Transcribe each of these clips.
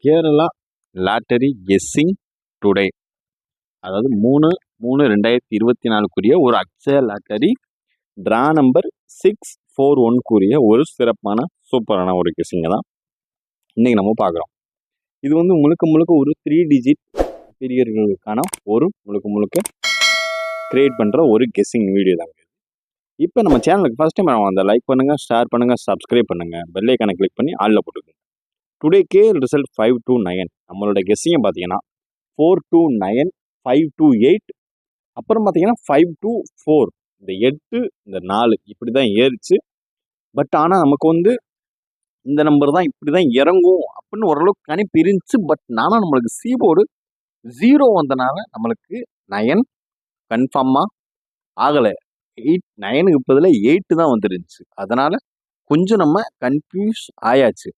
Kerala lottery guessing today, அதாவது 3/3/2024 ஒரு Akshaya lottery draw number 641 ஒரு சிறப்பான சூப்பரான ஒரு கெஸ்ஸிங்கை தான் இன்னைக்கு நம்ம பார்க்குறோம். இது வந்து முழுக்க முழுக்க ஒரு 3 டிஜிட் பீரியர்களுக்கான ஒரு முழுக்க கிரியேட் பண்ணுற ஒரு கெஸ்ஸிங் வீடியோ தாங்க. இப்போ நம்ம சேனலுக்கு ஃபர்ஸ்ட் டைம் அந்த லைக் பண்ணுங்கள், ஷேர் பண்ணுங்கள், சப்ஸ்கிரைப் பண்ணுங்கள், பெல் ஐக்கானை கிளிக் பண்ணி ஆளில் போட்டுக்கோங்க. Today KL result 529. நம்மளோட கெஸ்ஸிங்கை பார்த்தீங்கன்னா 429, 528, அப்புறம் பார்த்தீங்கன்னா 524. இந்த 8 இந்த 4 இப்படி தான் ஏறிச்சு. பட் ஆனால் நமக்கு வந்து இந்த நம்பர் தான் இப்படி தான் இறங்கும் அப்படின்னு ஓரளவுக்கு கணிப்பு இருந்துச்சு. பட் நானும் நம்மளுக்கு சீபோர்டு 0 வந்தனால நம்மளுக்கு 9 கன்ஃபார்மாக ஆகலை. 9க்கு பதிலாக 8 தான் வந்துருந்துச்சு. அதனால கொஞ்சம் நம்ம கன்ஃபியூஸ் ஆயாச்சு.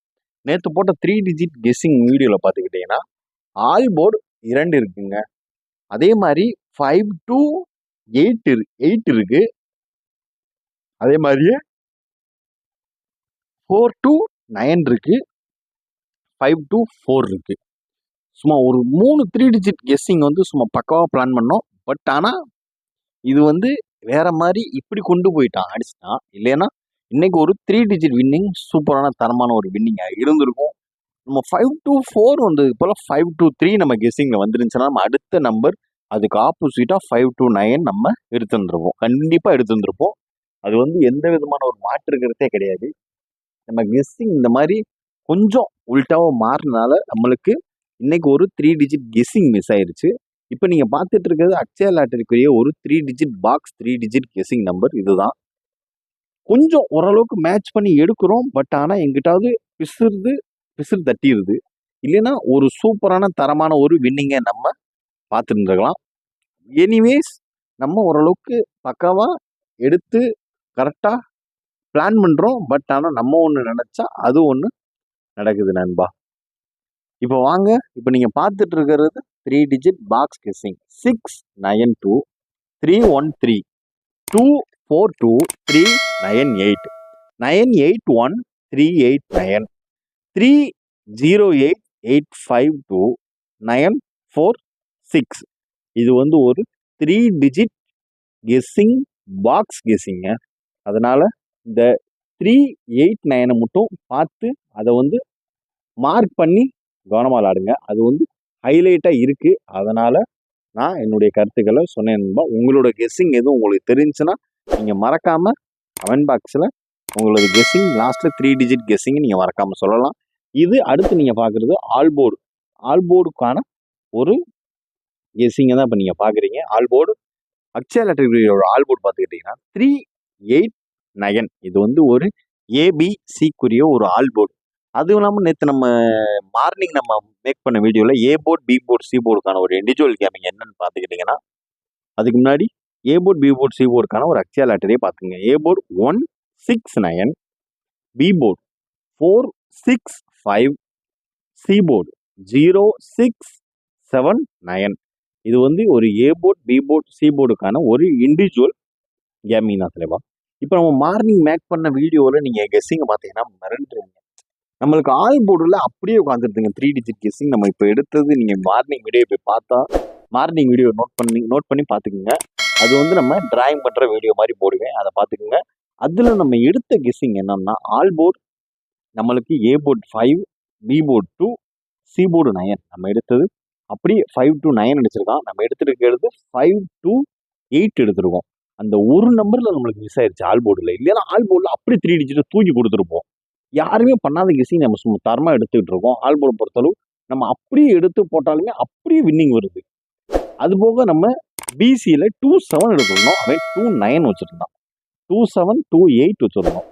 நேற்று போட்ட 3 டிஜிட் கெஸ்ஸிங் வீடியோவில் பார்த்துக்கிட்டிங்கன்னா ஆல் போர்டு 2 இருக்குங்க. அதே மாதிரி 5 to 8 இருக்கு. அதே மாதிரியே 4 to 9 இருக்கு. 5 to 4 இருக்கு. சும்மா ஒரு 3 டிஜிட் கெஸ்ஸிங் வந்து சும்மா பக்காவாக பிளான் பண்ணோம். பட் ஆனால் இது வந்து வேற மாதிரி இப்படி கொண்டு போயிட்டான் அடிச்சுட்டான். இல்லைன்னா இன்னைக்கு ஒரு 3 டிஜிட் வின்னிங் சூப்பரான தரமான ஒரு வின்னிங்காக இருந்திருக்கும். நம்ம 5 to 4 வந்தது போல் 5 to 3 நம்ம கெஸ்ஸிங்கில் வந்துருந்துச்சுன்னா நம்ம அடுத்த நம்பர் அதுக்கு ஆப்போசிட்டாக 5 to 9 நம்ம எடுத்துருந்துருப்போம். கண்டிப்பாக எடுத்துருந்துருப்போம். அது வந்து எந்த விதமான ஒரு மாற்று கருத்தே கிடையாது. நம்ம கெஸ்ஸிங் இந்த மாதிரி கொஞ்சம் உள்டாவாக மாறினால நம்மளுக்கு இன்னைக்கு ஒரு 3 டிஜிட் கெஸ்ஸிங் மிஸ் ஆயிருச்சு. இப்போ நீங்கள் பார்த்துட்டு இருக்கிறது அக்ஷய லாட்டரிக்குரிய ஒரு 3 digit box 3 digit guessing number இதுதான். கொஞ்சம் ஓரளவுக்கு மேட்ச் பண்ணி எடுக்கிறோம். பட் ஆனால் எங்கிட்டாவது பிசுறு தட்டிடுது. இல்லைன்னா ஒரு சூப்பரான தரமான ஒரு வின்னிங்கை நம்ம பார்த்துருந்துருக்கலாம். எனிவேஸ் நம்ம ஓரளவுக்கு பக்காவாக எடுத்து கரெக்டாக பிளான் பண்ணுறோம். பட் ஆனால் நம்ம ஒன்று நினச்சா அது ஒன்று நடக்குது நண்பா. இப்போ வாங்க, இப்போ நீங்கள் பார்த்துட்டு இருக்கிறது 3 டிஜிட் பாக்ஸ் கெஸ்ஸிங் 692 313 242 398 981 389 308 852 946. இது வந்து ஒரு 3 டிஜிட் கெஸ்ஸிங் பாக்ஸ் கெஸ்ஸிங்க. அதனால இந்த 389 மட்டும் பார்த்து அதை வந்து மார்க் பண்ணி கவனமாக விளாடுங்க. அது வந்து ஹைலைட்டாக இருக்குது. அதனால நான் என்னுடைய கருத்துக்களை சொன்னேன். உங்களோட கெஸ்ஸிங் எதுவும் உங்களுக்கு தெரிஞ்சுன்னா நீங்கள் மறக்காமல் கமெண்ட் பாக்ஸில் உங்களோட கெஸ்ஸிங் லாஸ்ட்டில் 3 டிஜிட் கெஸ்ஸிங் நீங்கள் மறக்காமல் சொல்லலாம். இது அடுத்து நீங்கள் பார்க்குறது ஆல்போர்டுக்கான ஒரு கெஸ்ஸிங்கை தான் இப்போ நீங்கள் பார்க்குறீங்க. ஆல்போர்டு அக்ஷய லாட்டரியோட ஆல்போர்டு பார்த்துக்கிட்டிங்கன்னா 389. இது வந்து ஒரு ஏபிசிக்குரிய ஒரு ஆல்போர்டு. அதுவும் இல்லாமல் நேற்று நம்ம மார்னிங் நம்ம மேக் பண்ண வீடியோவில் A board B board C போர்டுக்கான ஒரு இண்டிவிஜுவல் கேமிங் என்னன்னு பார்த்துக்கிட்டிங்கன்னா அதுக்கு முன்னாடி A board B board C போர்டுக்கான ஒரு அக்ஷயா லாட்டரியை பார்த்துங்க. A board 169, B board 465, C board 0679. இது வந்து ஒரு A board B board C போர்டுக்கான ஒரு இண்டிவிஜுவல் கேமிங் தான் தலைவா. இப்போ நம்ம மார்னிங் மேக் பண்ண வீடியோவில் நீங்கள் கெஸ்ஸிங்கை பார்த்தீங்கன்னா மிரண்டுருவீங்க. நம்மளுக்கு ஆல் போர்டில் அப்படியே உட்காந்துருதுங்க 3 டிஜிட் கெஸ்ஸிங். நம்ம இப்போ எடுத்தது நீங்கள் மார்னிங் வீடியோ போய் பார்த்தா மார்னிங் வீடியோ நோட் பண்ணி பார்த்துக்குங்க. அது வந்து நம்ம டிராயிங் பண்ணுற வீடியோ மாதிரி போடுவேன், அதை பார்த்துக்குங்க. அதில் நம்ம எடுத்த கெஸ்ஸிங் என்னன்னா ஆல் போர்டு நம்மளுக்கு A board 5, B board 2, C board 9 நம்ம எடுத்தது. அப்படியே 5 to 9 அடிச்சிருக்கான். நம்ம எடுத்துருக்கிறது 5 to 8 எடுத்திருக்கோம். அந்த ஒரு நம்பரில் நம்மளுக்கு மிஸ் ஆயிடுச்சு ஆல் போர்டில். இல்லைன்னா ஆல் போர்டில் அப்படி 3 டிஜிட்டை தூக்கி கொடுத்துருப்போம். யாருமே பண்ணாத கெஸ்ஸிங் நம்ம சும்மா தரமாக எடுத்துக்கிட்டு இருக்கோம். ஆல் போர்டு பொறுத்தளவு நம்ம அப்படியே எடுத்து போட்டாலுமே அப்படியே வின்னிங் வருது. அது போக நம்ம பிசியில் 27 எடுத்துருந்தோம். அவன் 29 வச்சுருந்தான். 27, 28 வச்சுருந்தோம்.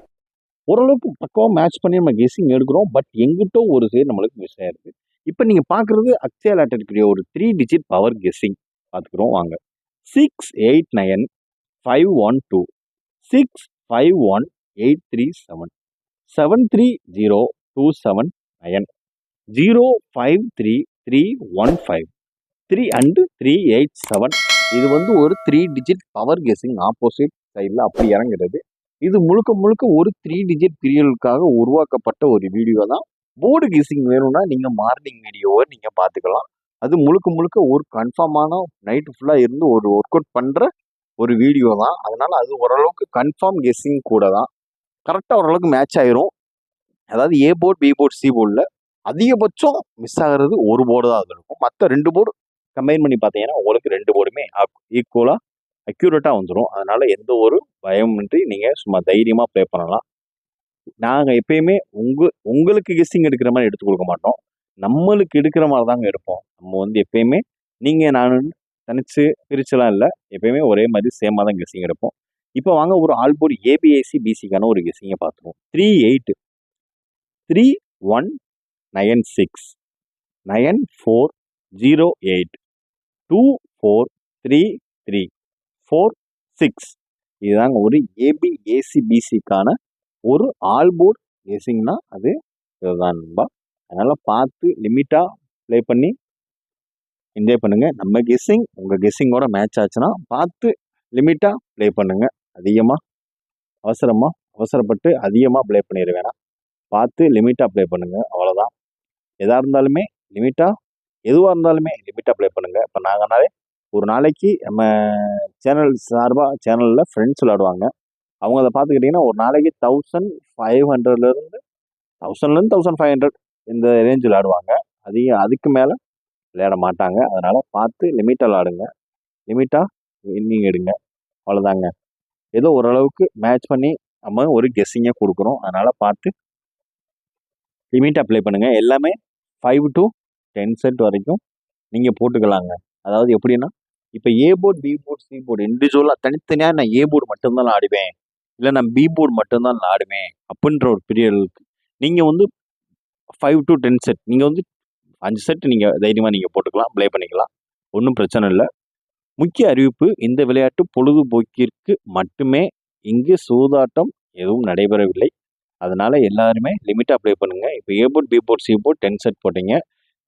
ஓரளவுக்கு பக்கமாக மேட்ச் பண்ணி நம்ம கெஸ்ஸிங் எடுக்கிறோம். பட் எங்கிட்ட ஒரு சைடு நம்மளுக்கு மிஸ் ஆயிருக்கு. இப்போ நீங்கள் பார்க்குறது அக்ஷயா லாட்டரிக்குரிய ஒரு 3 டிஜிட் பவர் கெஸ்ஸிங் பார்த்துக்குறோம் வாங்க. 689 512 651 837 73027 053315 3 and 387. இது வந்து ஒரு 3 டிஜிட் பவர் கெஸ்ஸிங் ஆப்போசிட் சைடில் அப்படி இறங்குறது. இது முழுக்க ஒரு 3 டிஜிட் பீரியடுக்காக உருவாக்கப்பட்ட ஒரு வீடியோ தான். போர்டு கெஸ்ஸிங் வேணும்னா நீங்கள் மார்னிங் வீடியோவை நீங்கள் பார்த்துக்கலாம். அது முழுக்க முழுக்க ஒரு கன்ஃபார்மான நைட்டு ஃபுல்லாக இருந்து ஒரு ஒர்க் அவுட் பண்ணுற ஒரு வீடியோ தான். அதனால் அது ஓரளவுக்கு கன்ஃபார்ம் கெஸ்ஸிங் கூட தான். கரெக்டாக ஓரளவுக்கு மேட்ச் ஆயிரும். அதாவது A board, B board, C போர்டில் அதிகபட்சம் மிஸ் ஆகிறது ஒரு போர்டு தான் அது இருக்கும். மற்ற 2 போர்டு கம்பைன் பண்ணி பார்த்தீங்கன்னா உங்களுக்கு 2 போர்டுமே ஈக்குவலாக அக்யூரேட்டாக வந்துடும். அதனால் எந்த ஒரு பயமின்றி நீங்கள் சும்மா தைரியமாக ப்ளே பண்ணலாம். நாங்கள் எப்பயுமே உங்களுக்கு கெஸ்ஸிங் எடுக்கிற மாதிரி எடுத்து கொடுக்க மாட்டோம். நம்மளுக்கு எடுக்கிற மாதிரி தாங்க எடுப்போம். நம்ம வந்து எப்பயுமே நீங்கள் நான் தனிச்சு பிரிச்சுலாம் இல்லை, எப்பயுமே ஒரே மாதிரி சேமாக தான் கெஸ்ஸிங் எடுப்போம். இப்போ வாங்க ஒரு ஆல் போர்டு ஏபிஐசி பிசிக்கான ஒரு கெஸ்ஸிங்கை பார்த்துருவோம். 38 3196 9408 2433 46 இதுதாங்க ஒரு ஏபிஏசிபிசிக்கான ஒரு ஆல் போர்டு கெஸ்ஸிங்னா அது இதுதான் நண்பா. அதனால் பார்த்து லிமிட்டாக ப்ளே பண்ணி என்ஜாய் பண்ணுங்கள். நம்ம கெஸ்ஸிங் உங்கள் கெஸ்ஸிங்கோட மேட்ச் ஆச்சுன்னா பார்த்து லிமிட்டாக ப்ளே பண்ணுங்கள். அதிகமாக அவசரப்பட்டு அதிகமாக ப்ளே பண்ணிட வேணாம். பார்த்து லிமிட்டாக ப்ளே பண்ணுங்கள், அவ்வளோதான். எதாக இருந்தாலுமே எதுவாக இருந்தாலுமே லிமிட்டாக ப்ளே பண்ணுங்கள். இப்போ நாங்கள்னாலே ஒரு நாளைக்கு நம்ம சேனல் சார்பாக சேனலில் ஃப்ரெண்ட்ஸ் விளாடுவாங்க. அவங்க அதை பார்த்துக்கிட்டிங்கன்னா ஒரு நாளைக்கு 1500 1500 இந்த ரேஞ்ச் விளாடுவாங்க. அதுக்கு மேலே விளையாட மாட்டாங்க. அதனால் பார்த்து லிமிட்டாக விளாடுங்க, லிமிட்டாக வின்னிங் எடுங்க, அவ்வளோதாங்க. ஏதோ ஓரளவுக்கு மேட்ச் பண்ணி நம்ம ஒரு கெஸ்ஸிங்கை கொடுக்குறோம். அதனால் பார்த்து லிமிட்டாக ப்ளே பண்ணுங்கள். எல்லாமே 5 to 10 செட் வரைக்கும் நீங்கள் போட்டுக்கலாங்க. அதாவது எப்படின்னா இப்போ A board, B board, C board இண்டிவிஜுவலாக தனித்தனியாக நான் ஏ போர்டு மட்டும்தான் ஆடுவேன், இல்லை நான் பி போர்டு மட்டும்தான் ஆடுவேன் அப்படின்ற ஒரு பீரியடுக்கு நீங்கள் வந்து 5 to 10 செட் நீங்கள் வந்து 5 செட் நீங்கள் தைரியமாக நீங்கள் போட்டுக்கலாம், ப்ளே பண்ணிக்கலாம், ஒன்றும் பிரச்சனை இல்லை. முக்கிய அறிவிப்பு, இந்த விளையாட்டு பொழுதுபோக்கிற்கு மட்டுமே, இங்கு சூதாட்டம் எதுவும் நடைபெறவில்லை. அதனால் எல்லாருமே லிமிட்டாக ப்ளே பண்ணுங்கள். இப்போ A board, B board, C board 10 set போட்டிங்க.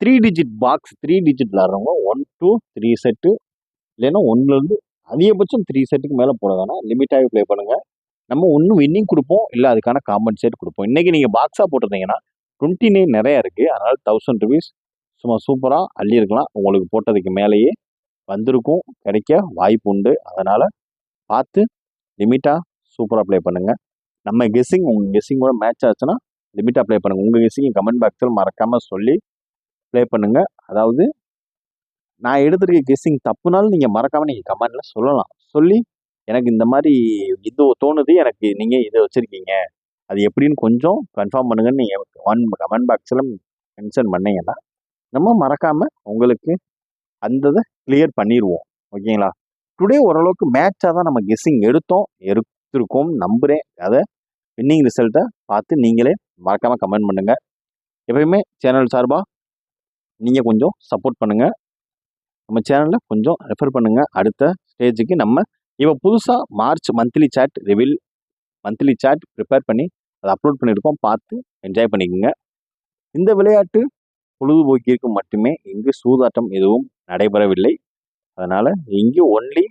3 டிஜிட் பாக்ஸ் 3 டிஜிட் விளாட்றவங்க 1 to 3 செட்டு இல்லைன்னா 1லேருந்து அதிகபட்சம் 3 செட்டுக்கு மேலே போட வேணாம், லிமிட்டாகவே ப்ளே பண்ணுங்கள். நம்ம ஒன்று வின்னிங் கொடுப்போம், இல்லை அதுக்கான காம்பன்சேட் கொடுப்போம். இன்றைக்கி நீங்கள் பாக்ஸாக போட்டிருந்தீங்கன்னா 29 நிறையா இருக்குது. அதனால் 1000 rupees சும்மா சூப்பராக அள்ளியிருக்கலாம். உங்களுக்கு போட்டதுக்கு மேலேயே வந்திருக்கும், கிடைக்க வாய்ப்பு உண்டு. அதனால் பார்த்து லிமிட்டாக சூப்பராக ப்ளே பண்ணுங்கள். நம்ம கெஸ்ஸிங் உங்கள் கெஸ்ஸிங்கோட மேட்ச் ஆச்சுன்னா லிமிட்டாக ப்ளே பண்ணுங்கள். உங்கள் கெஸ்ஸிங் கமெண்ட் பாக்ஸில் மறக்காமல் சொல்லி ப்ளே பண்ணுங்கள். அதாவது நான் எடுத்துருக்க கெஸ்ஸிங் தப்புனாலும் நீங்கள் மறக்காமல் நீங்கள் கமெண்டில் சொல்லலாம். சொல்லி எனக்கு இந்த மாதிரி இது தோணுது, எனக்கு நீங்கள் இதை வச்சுருக்கீங்க, அது எப்படின்னு கொஞ்சம் கன்ஃபார்ம் பண்ணுங்கன்னு நீங்கள் கமெண்ட் பாக்ஸில் மென்ஷன் பண்ணீங்கன்னா நம்ம மறக்காமல் உங்களுக்கு அந்த இதை கிளியர் பண்ணிடுவோம். ஓகேங்களா? டுடே ஓரளவுக்கு மேட்சாக தான் நம்ம கெஸ்ஸிங் எடுத்திருக்கோம் நம்புகிறேன். அதை வின்னிங் ரிசல்ட்டை பார்த்து நீங்களே மறக்காமல் கமெண்ட் பண்ணுங்கள். எப்பயுமே சேனல் சார்பாக நீங்கள் கொஞ்சம் சப்போர்ட் பண்ணுங்கள், நம்ம சேனலில் கொஞ்சம் ரெஃபர் பண்ணுங்கள். அடுத்த ஸ்டேஜுக்கு நம்ம இப்போ புதுசாக மார்ச் மந்த்லி சேட் ப்ரிப்பேர் பண்ணி அதை அப்லோட் பண்ணியிருக்கோம், பார்த்து என்ஜாய் பண்ணிக்கோங்க. இந்த விளையாட்டு பொழுதுபோக்கிற்கு மட்டுமே, இங்கு சூதாட்டம் எதுவும் நடைபெறவில்லை. அதனால் இங்கு ஒன்லி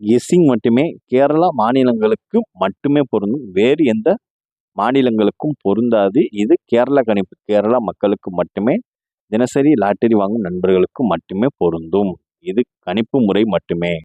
கெஸ்ஸிங் மட்டுமே. கேரளா மாநிலங்களுக்கு மட்டுமே பொருந்தும், வேறு எந்த மாநிலங்களுக்கும் பொருந்தாது. இது கேரளா கணிப்பு, கேரளா மக்களுக்கு மட்டுமே, தினசரி லாட்டரி வாங்கும் நண்பர்களுக்கு மட்டுமே பொருந்தும். இது கணிப்பு முறை மட்டுமே.